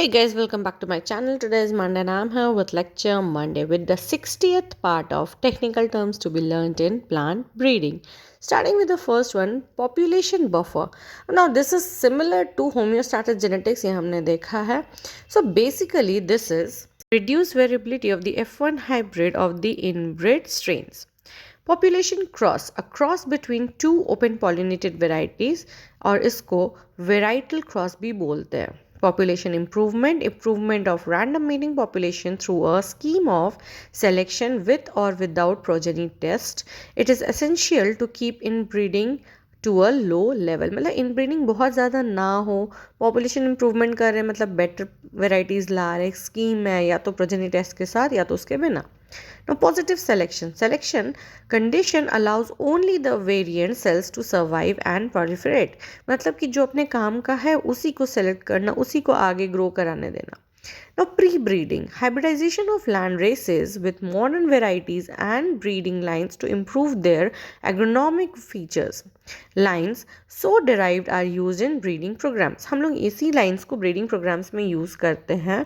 Hey guys, welcome back to my channel. Today is Monday and I'm here with Lecture Monday with the 60th part of technical terms to be learned in plant breeding. Starting with the first one, population buffer. Now this is similar to homeostatic genetics, ये हमने देखा है. So basically this is reduced variability of the F1 hybrid of the inbred strains. Population cross, a cross between two open pollinated varieties और इसको varietal cross भी बोलते हैं. Population improvement, improvement of random mating population through a scheme of selection with or without progeny test. It is essential to keep inbreeding to a low level. मतलब inbreeding बहुत ज़्यादा ना हो, पॉपुलेशन इंप्रूवमेंट कर रहे हैं, मतलब बेटर वेराइटीज़ ला रहे, स्कीम है या तो प्रोजेनी टेस्ट के साथ या तो उसके बिना. Now, positive selection. Selection condition allows only the variant cells to survive and proliferate. मतलब कि जो अपने काम का है उसी को सेलेक्ट करना, उसी को आगे ग्रो कराने देना. Now, pre-breeding. Hybridization of land races with modern varieties and breeding lines to improve their agronomic features. Lines so derived are used in breeding programs. हम लोग इसी lines को breeding programs में use करते हैं.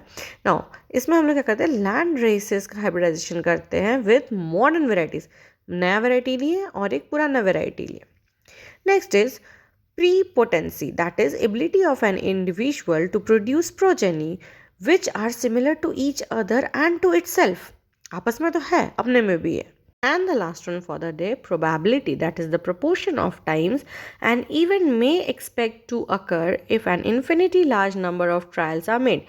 Now, इसमें हम लोग क्या करते हैं, land races का hybridization करते हैं with modern varieties. नया variety लिए और एक पुराना variety लिए. Next is prepotency, that is ability of an individual to produce progeny which are similar to each other and to itself. आपस में तो है, अपने में भी है. And the last one for the day, probability, that is the proportion of times an event may expect to occur if an infinitely large number of trials are made.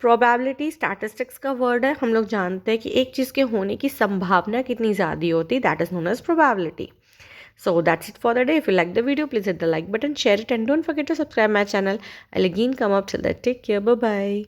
Probability statistics का word है. हम लोग जानते हैं कि एक चीज़ के होने की संभावना कितनी ज़्यादा होती, that is known as probability. So that's it for the day. If you like the video, please hit the like button, share it, and don't forget to subscribe my channel. I'll again come up till that. Take care. Bye bye.